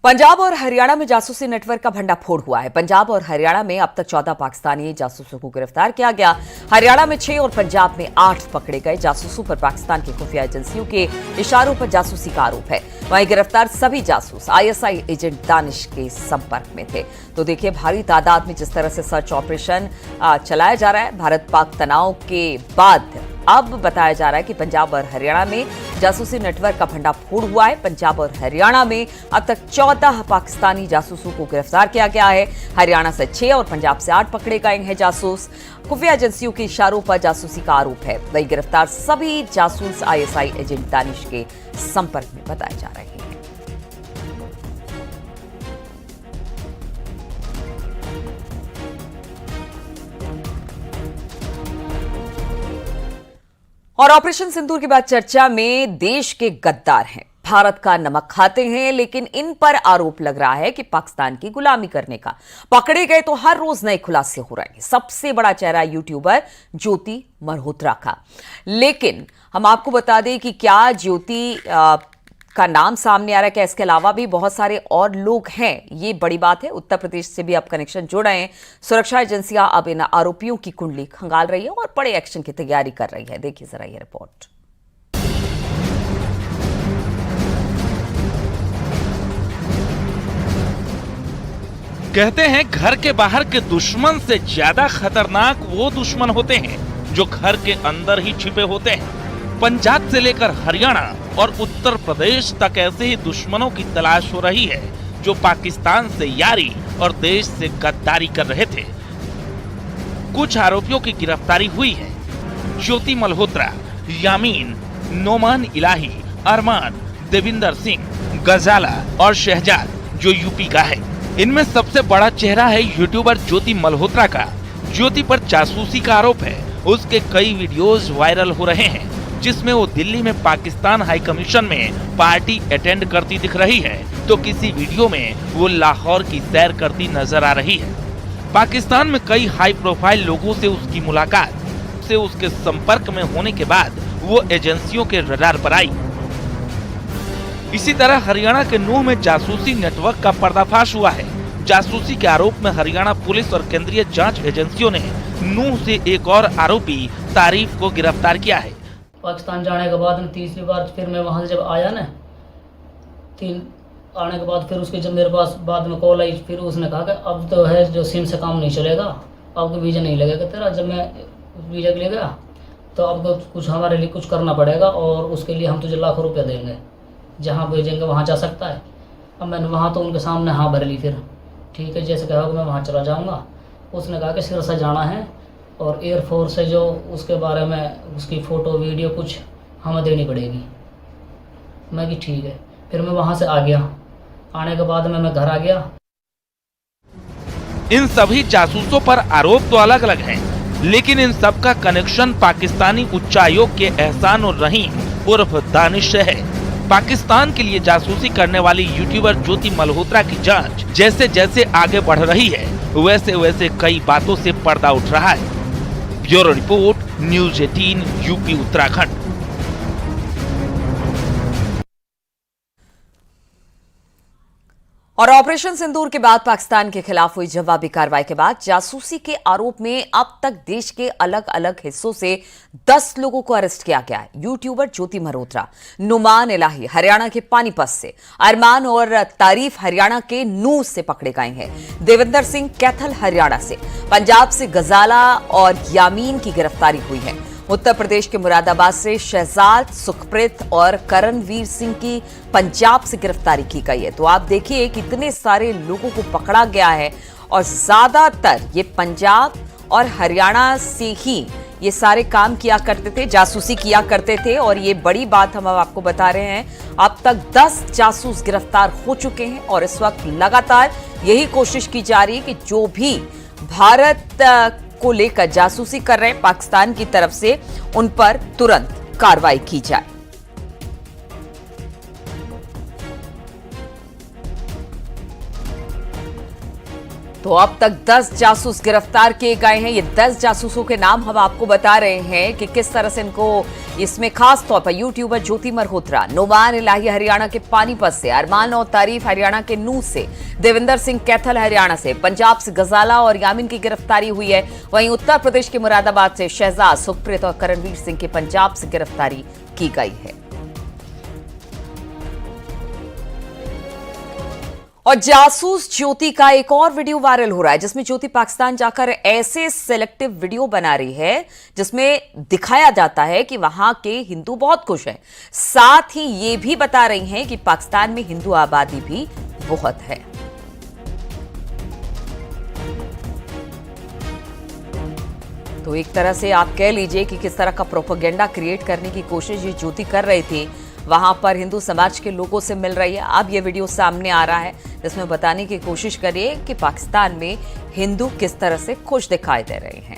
पंजाब और हरियाणा में जासूसी नेटवर्क का भंडाफोड़ हुआ है। पंजाब और हरियाणा में अब तक 14 पाकिस्तानी जासूसों को गिरफ्तार किया गया। हरियाणा में 6 और पंजाब में 8 पकड़े गए। जासूसों पर पाकिस्तान की खुफिया एजेंसियों के इशारों पर जासूसी का आरोप है। वहीं गिरफ्तार सभी जासूस आईएसआई एजेंट दानिश के संपर्क में थे। तो देखिए, भारी तादाद में जिस तरह से सर्च ऑपरेशन चलाया जा रहा है, भारत पाक तनाव के बाद अब बताया जा रहा है कि पंजाब और हरियाणा में जासूसी नेटवर्क का भंडाफोड़ हुआ है। पंजाब और हरियाणा में अब तक 14 पाकिस्तानी जासूसों को गिरफ्तार किया गया है। हरियाणा से 6 और पंजाब से 8 पकड़े गए हैं जासूस। खुफिया एजेंसियों के इशारों पर जासूसी का आरोप है। वही गिरफ्तार सभी जासूस आईएसआई एजेंट दानिश के संपर्क में बताए जा रहे हैं। और ऑपरेशन सिंदूर के बाद चर्चा में देश के गद्दार हैं, भारत का नमक खाते हैं, लेकिन इन पर आरोप लग रहा है कि पाकिस्तान की गुलामी करने का। पकड़े गए तो हर रोज नए खुलासे हो रहे हैं। सबसे बड़ा चेहरा यूट्यूबर ज्योति मल्होत्रा का। लेकिन हम आपको बता दें कि क्या ज्योति का नाम सामने आ रहा है, क्या इसके अलावा भी बहुत सारे और लोग हैं, ये बड़ी बात है। उत्तर प्रदेश से भी अब कनेक्शन जुड़ रहे हैं। सुरक्षा एजेंसियां अब इन आरोपियों की कुंडली खंगाल रही है और बड़े एक्शन की तैयारी कर रही है। देखिए जरा ये रिपोर्ट। कहते हैं घर के बाहर के दुश्मन से ज्यादा खतरनाक वो दुश्मन होते हैं जो घर के अंदर ही छिपे होते हैं। पंजाब से लेकर हरियाणा और उत्तर प्रदेश तक ऐसे ही दुश्मनों की तलाश हो रही है जो पाकिस्तान से यारी और देश से गद्दारी कर रहे थे। कुछ आरोपियों की गिरफ्तारी हुई है। ज्योति मल्होत्रा, यामीन, नोमान इलाही, अरमान, देविंदर सिंह, गजाला और शहजाद जो यूपी का है। इनमें सबसे बड़ा चेहरा है यूट्यूबर ज्योति मल्होत्रा का। ज्योति पर जासूसी का आरोप है। उसके कई वीडियोस वायरल हो रहे हैं जिसमें वो दिल्ली में पाकिस्तान हाई कमीशन में पार्टी अटेंड करती दिख रही है, तो किसी वीडियो में वो लाहौर की सैर करती नजर आ रही है। पाकिस्तान में कई हाई प्रोफाइल लोगों से उसकी मुलाकात से उसके संपर्क में होने के बाद वो एजेंसियों के रडार पर आई। इसी तरह हरियाणा के नूह में जासूसी नेटवर्क का पर्दाफाश हुआ है। जासूसी के आरोप में हरियाणा पुलिस और केंद्रीय जांच एजेंसियों ने नूह से एक और आरोपी तारीफ को गिरफ्तार किया है। पाकिस्तान जाने के बाद तीसरी बार फिर मैं वहाँ से जब आया ना, आने के बाद फिर उसके जब मेरे पास बाद में कॉल आई, फिर उसने कहा कि अब तो है जो सिम से काम नहीं चलेगा, अब तो वीज़ा नहीं लगेगा तेरा। जब मैं वीज़ा के लिए गया तो अब तो कुछ हमारे लिए कुछ करना पड़ेगा और उसके लिए हम तुझे लाखों रुपया देंगे, जहाँ भेजेंगे वहाँ जा सकता है। अब मैंने वहाँ तो उनके सामने हाँ भर ली। फिर ठीक है, जैसे कहा मैं वहाँ चला जाऊँगा। उसने कहा कि सिरसा जाना है और एयरफोर्स से जो उसके बारे में उसकी फ़ोटो वीडियो कुछ हमें देनी पड़ेगी। मैं कि ठीक है। फिर मैं वहाँ से आ गया। आने के बाद मैं घर आ गया। इन सभी जासूसों पर आरोप तो अलग अलग हैं, लेकिन इन सब का कनेक्शन पाकिस्तानी उच्चायोग के एहसान उर रहीम उर्फ दानिश से है। पाकिस्तान के लिए जासूसी करने वाली यूट्यूबर ज्योति मल्होत्रा की जांच जैसे जैसे आगे बढ़ रही है, वैसे वैसे कई बातों से पर्दा उठ रहा है। Bureau report, news 18 UP Uttarakhand. और ऑपरेशन सिंदूर के बाद पाकिस्तान के खिलाफ हुई जवाबी कार्रवाई के बाद जासूसी के आरोप में अब तक देश के अलग अलग हिस्सों से 10 लोगों को अरेस्ट किया गया है। यूट्यूबर ज्योति मल्होत्रा, नुमान इलाही हरियाणा के पानीपत से, अरमान और तारीफ हरियाणा के नूह से पकड़े गए हैं। देविंदर सिंह कैथल हरियाणा से, पंजाब से गजाला और यामीन की गिरफ्तारी हुई है। उत्तर प्रदेश के मुरादाबाद से शहजाद, सुखप्रीत और करणवीर सिंह की पंजाब से गिरफ्तारी की गई है। तो आप देखिए कितने सारे लोगों को पकड़ा गया है और ज्यादातर ये पंजाब और हरियाणा से ही ये सारे काम किया करते थे, जासूसी किया करते थे। और ये बड़ी बात हम अब आपको बता रहे हैं, अब तक 10 जासूस गिरफ्तार हो चुके हैं और इस वक्त लगातार यही कोशिश की जा रही है कि जो भी भारत को लेकर जासूसी कर रहे हैं पाकिस्तान की तरफ से, उन पर तुरंत कार्रवाई की जाए। तो अब तक 10 जासूस गिरफ्तार किए गए हैं। ये 10 जासूसों के नाम हम आपको बता रहे हैं कि किस तरह से इनको, इसमें खास तौर पर यूट्यूबर ज्योति मल्होत्रा, नुमान इलाही हरियाणा के पानीपत से, अरमान और तारीफ हरियाणा के नूह से, देविंदर सिंह कैथल हरियाणा से, पंजाब से गजाला और यामिन की गिरफ्तारी हुई है। वहीं उत्तर प्रदेश के मुरादाबाद से शहजाद, सुखप्रीत और करणवीर सिंह की पंजाब से गिरफ्तारी की गई है। और जासूस ज्योति का एक और वीडियो वायरल हो रहा है, जिसमें ज्योति पाकिस्तान जाकर ऐसे सिलेक्टिव वीडियो बना रही है जिसमें दिखाया जाता है कि वहां के हिंदू बहुत खुश हैं। साथ ही ये भी बता रही हैं कि पाकिस्तान में हिंदू आबादी भी बहुत है। तो एक तरह से आप कह लीजिए कि किस तरह का प्रोपेगेंडा क्रिएट करने की कोशिश ये ज्योति कर रही थी, वहां पर हिंदू समाज के लोगों से मिल रही है। अब ये वीडियो सामने आ रहा है जिसमें बताने की कोशिश करिए कि पाकिस्तान में हिंदू किस तरह से खुश दिखाई दे रहे हैं।